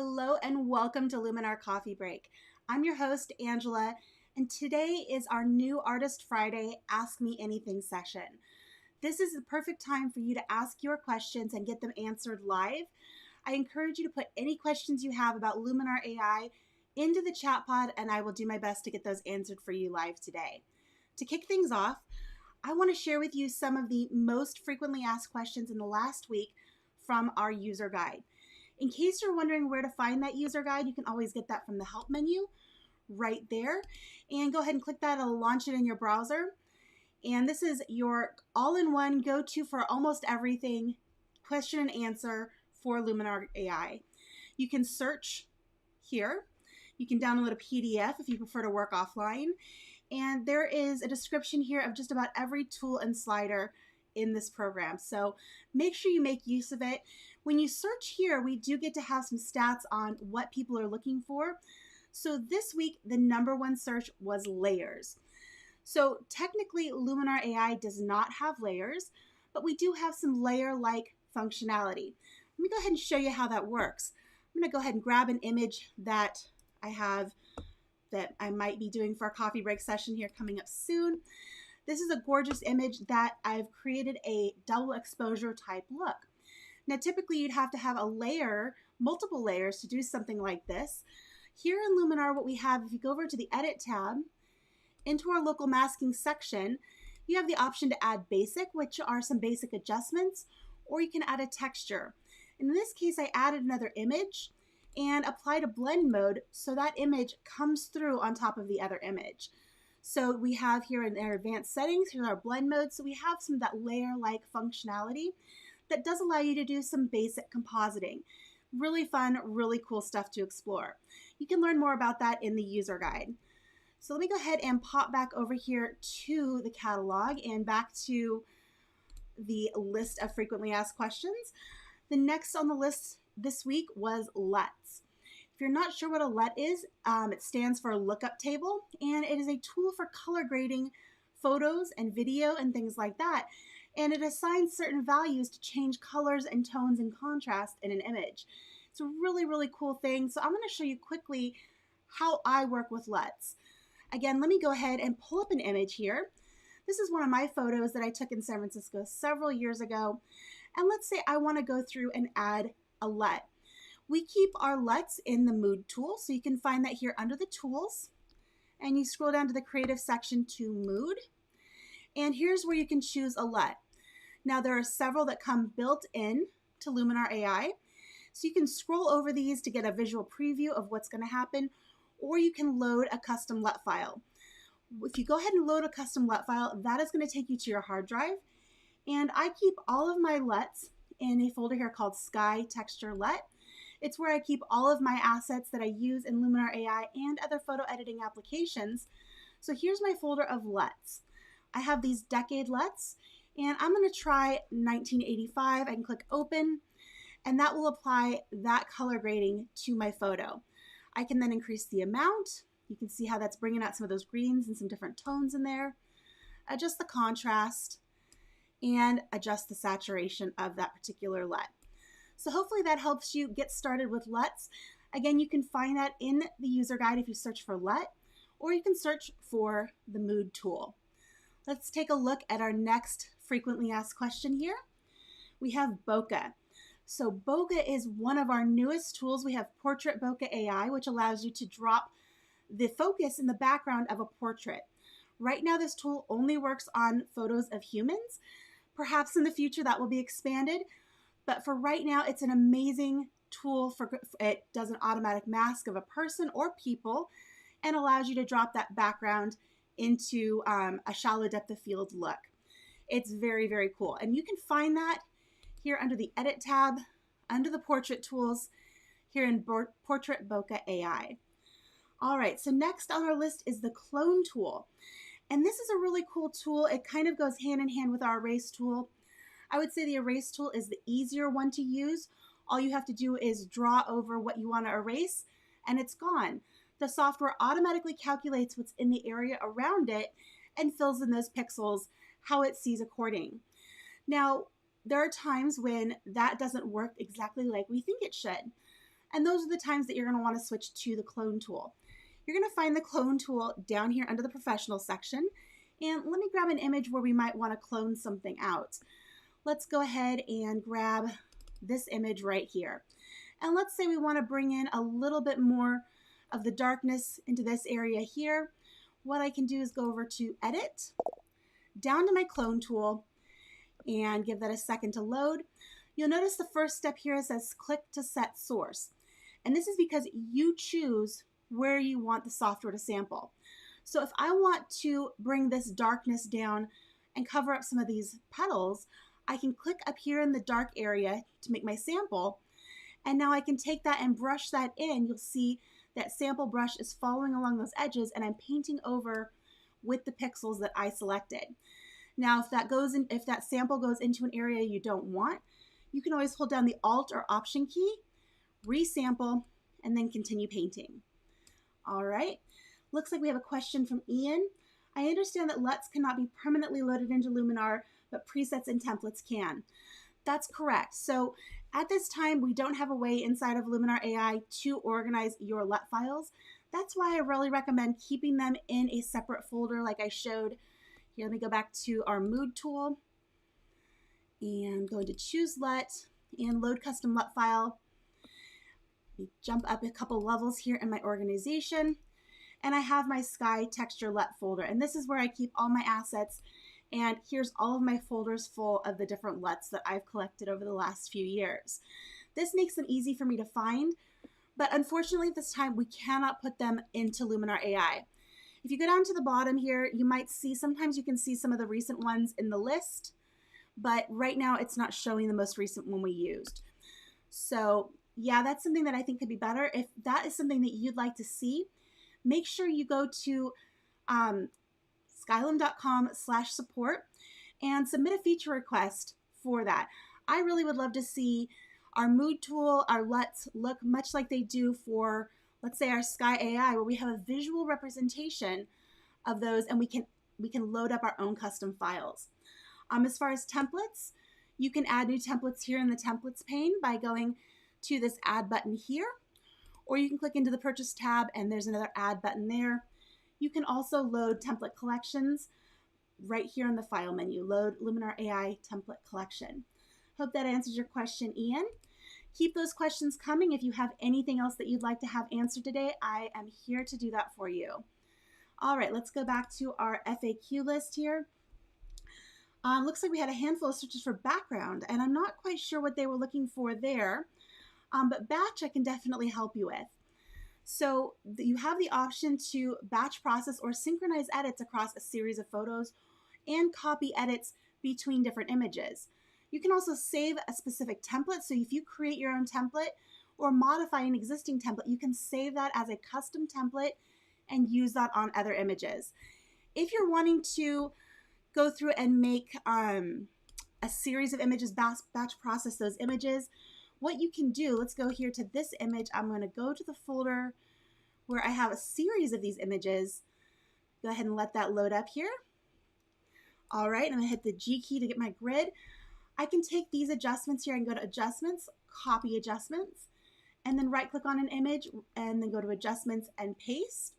Hello and welcome to Luminar Coffee Break. I'm your host, Angela, and today is our new Artist Friday Ask Me Anything session. This is the perfect time for you to ask your questions and get them answered live. I encourage you to put any questions you have about Luminar AI into the chat pod, and I will do my best to get those answered for you live today. To kick things off, I want to share with you some of the most frequently asked questions in the last week from our user guide. In case you're wondering where to find that user guide, you can always get that from the help menu right there. And go ahead and click that, it'll launch it in your browser. And this is your all-in-one go-to for almost everything question and answer for Luminar AI. You can search here. You can download a PDF if you prefer to work offline. And there is a description here of just about every tool and slider in this program. So make sure you make use of it. When you search here, we do get to have some stats on what people are looking for. So this week, the #1 search was layers. So technically, Luminar AI does not have layers, but we do have some layer-like functionality. Let me go ahead and show you how that works. I'm going to go ahead and grab an image that I have that I might be doing for a coffee break session here coming up soon. This is a gorgeous image that I've created a double exposure type look. Now, typically you'd have to have a layer, multiple layers to do something like this. Here in Luminar, what we have, if you go over to the Edit tab, into our local masking section, you have the option to add basic, which are some basic adjustments, or you can add a texture. In this case, I added another image and applied a blend mode so that image comes through on top of the other image. So we have here in our advanced settings, here's our blend mode. So we have some of that layer-like functionality that does allow you to do some basic compositing. Really fun, really cool stuff to explore. You can learn more about that in the user guide. So let me go ahead and pop back over here to the catalog and back to the list of frequently asked questions. The next on the list this week was Luts. If you're not sure what a LUT is, it stands for lookup table, and it is a tool for color grading photos and video and things like that. And it assigns certain values to change colors and tones and contrast in an image. It's a really, really cool thing. So I'm going to show you quickly how I work with LUTs. Again, let me go ahead and pull up an image here. This is one of my photos that I took in San Francisco several years ago. And let's say I want to go through and add a LUT. We keep our LUTs in the Mood tool, so you can find that here under the tools. And you scroll down to the creative section to Mood. And here's where you can choose a LUT. Now there are several that come built in to Luminar AI. So you can scroll over these to get a visual preview of what's going to happen, or you can load a custom LUT file. If you go ahead and load a custom LUT file, that is going to take you to your hard drive. And I keep all of my LUTs in a folder here called Sky Texture LUT. It's where I keep all of my assets that I use in Luminar AI and other photo editing applications. So here's my folder of LUTs. I have these decade LUTs, and I'm going to try 1985. I can click open, and that will apply that color grading to my photo. I can then increase the amount. You can see how that's bringing out some of those greens and some different tones in there. Adjust the contrast and adjust the saturation of that particular LUT. So hopefully that helps you get started with LUTs. Again, you can find that in the user guide if you search for LUT, or you can search for the Mood tool. Let's take a look at our next frequently asked question here. We have Bokeh. So Bokeh is one of our newest tools. We have Portrait Bokeh AI, which allows you to drop the focus in the background of a portrait. Right now, this tool only works on photos of humans. Perhaps in the future that will be expanded, but for right now, it's an amazing tool. It does an automatic mask of a person or people and allows you to drop that background into a shallow depth of field look. It's very, very cool. And you can find that here under the Edit tab, under the Portrait tools, here in Portrait Bokeh AI. All right, so next on our list is the Clone tool. And this is a really cool tool. It kind of goes hand in hand with our Erase tool. I would say the Erase tool is the easier one to use. All you have to do is draw over what you want to erase, and it's gone. The software automatically calculates what's in the area around it and fills in those pixels how it sees according. Now, there are times when that doesn't work exactly like we think it should. And those are the times that you're going to want to switch to the clone tool. You're going to find the clone tool down here under the professional section. And let me grab an image where we might want to clone something out. Let's go ahead and grab this image right here. And let's say we want to bring in a little bit more of the darkness into this area here. What I can do is go over to Edit, down to my clone tool, and give that a second to load. You'll notice the first step here says click to set source. And this is because you choose where you want the software to sample. So if I want to bring this darkness down and cover up some of these petals, I can click up here in the dark area to make my sample. And now I can take that and brush that in. You'll see that sample brush is following along those edges, and I'm painting over with the pixels that I selected. Now, if that sample goes into an area you don't want, you can always hold down the Alt or Option key, resample, and then continue painting. All right, looks like we have a question from Ian. I understand that Luts cannot be permanently loaded into Luminar, but presets and templates can. That's correct. So at this time, we don't have a way inside of Luminar AI to organize your LUT files. That's why I really recommend keeping them in a separate folder like I showed. Here, let me go back to our mood tool and go into choose LUT and load custom LUT file. Jump up a couple levels here in my organization, and I have my sky texture LUT folder, and this is where I keep all my assets. And here's all of my folders full of the different LUTs that I've collected over the last few years. This makes them easy for me to find, but unfortunately this time we cannot put them into Luminar AI. If you go down to the bottom here, you might see, sometimes you can see some of the recent ones in the list, but right now it's not showing the most recent one we used. So yeah, that's something that I think could be better. If that is something that you'd like to see, make sure you go to skylum.com/support and submit a feature request for that. I really would love to see our mood tool, our LUTs look much like they do for, let's say, our Sky AI, where we have a visual representation of those, and we can load up our own custom files. As far as templates, you can add new templates here in the templates pane by going to this add button here, or you can click into the purchase tab and there's another add button there. You can also load template collections right here in the file menu. Load Luminar AI template collection. Hope that answers your question, Ian. Keep those questions coming. If you have anything else that you'd like to have answered today, I am here to do that for you. All right, let's go back to our FAQ list here. Looks like we had a handful of searches for background, and I'm not quite sure what they were looking for there, but batch I can definitely help you with. So you have the option to batch process or synchronize edits across a series of photos and copy edits between different images. You can also save a specific template. So if you create your own template or modify an existing template, you can save that as a custom template and use that on other images. If you're wanting to go through and make a series of images, batch process those images, what you can do, let's go here to this image. I'm going to go to the folder where I have a series of these images. Go ahead and let that load up here. All right, I'm going to hit the G key to get my grid. I can take these adjustments here and go to Adjustments, Copy Adjustments, and then right-click on an image and then go to Adjustments and Paste.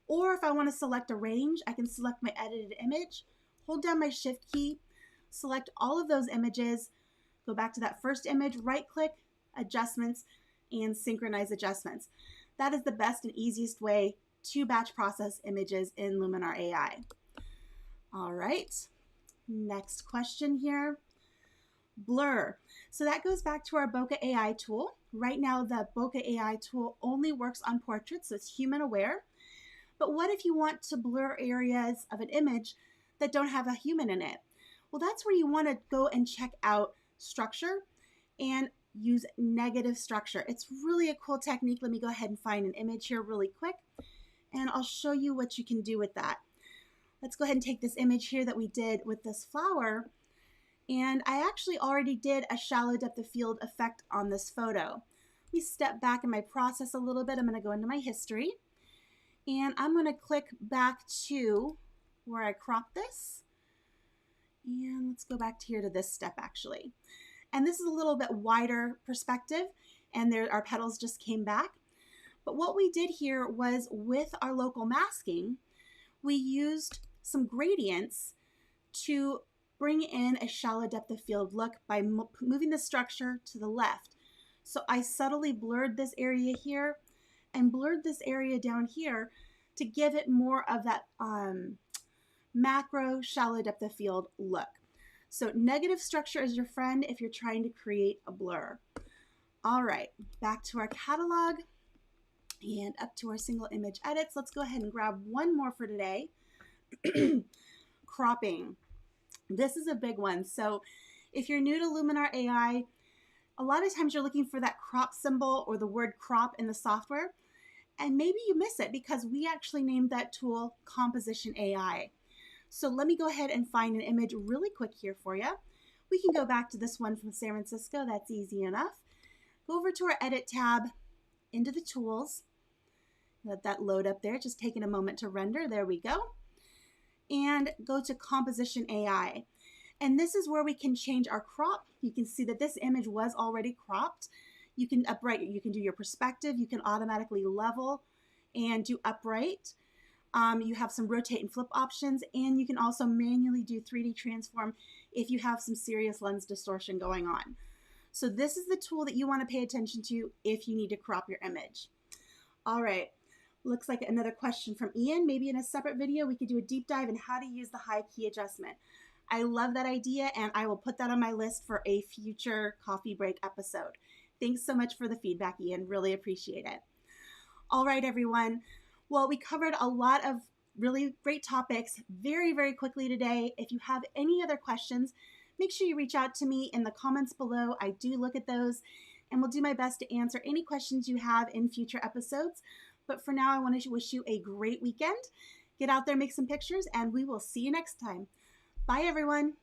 Or if I want to select a range, I can select my edited image, hold down my Shift key, select all of those images, go back to that first image, right-click, Adjustments, and Synchronize Adjustments. That is the best and easiest way to batch process images in Luminar AI. All right, next question here. Blur. So that goes back to our Bokeh AI tool. Right now, the Bokeh AI tool only works on portraits, so it's human aware. But what if you want to blur areas of an image that don't have a human in it? Well, that's where you want to go and check out structure and use negative structure. It's really a cool technique. Let me go ahead and find an image here really quick, and I'll show you what you can do with that. Let's go ahead and take this image here that we did with this flower. And I actually already did a shallow depth of field effect on this photo. Let me step back in my process a little bit. I'm going to go into my history, and I'm going to click back to where I cropped this. And let's go back to here to this step actually. And this is a little bit wider perspective. and there our petals just came back. But what we did here was with our local masking, we used some gradients to bring in a shallow depth of field look by moving the structure to the left. So I subtly blurred this area here and blurred this area down here to give it more of that macro shallow depth of field look. So negative structure is your friend if you're trying to create a blur. All right, back to our catalog and up to our single image edits. Let's go ahead and grab one more for today. Cropping. This is a big one. So if you're new to Luminar AI, a lot of times you're looking for that crop symbol or the word crop in the software, and maybe you miss it because we actually named that tool Composition AI. So let me go ahead and find an image really quick here for you. We can go back to this one from San Francisco. That's easy enough. Go over to our Edit tab, into the tools. Let that load up there, just taking a moment to render. There we go. And go to Composition AI. And this is where we can change our crop. You can see that this image was already cropped. You can upright, you can do your perspective, you can automatically level and do upright. You have some rotate and flip options, and you can also manually do 3D transform if you have some serious lens distortion going on. So this is the tool that you want to pay attention to if you need to crop your image. All right, looks like another question from Ian. Maybe in a separate video, we could do a deep dive in how to use the high key adjustment. I love that idea, and I will put that on my list for a future coffee break episode. Thanks so much for the feedback, Ian. Really appreciate it. All right, everyone. Well, we covered a lot of really great topics very, very quickly today. If you have any other questions, make sure you reach out to me in the comments below. I do look at those and will do my best to answer any questions you have in future episodes. But for now, I want to wish you a great weekend. Get out there, make some pictures, and we will see you next time. Bye, everyone.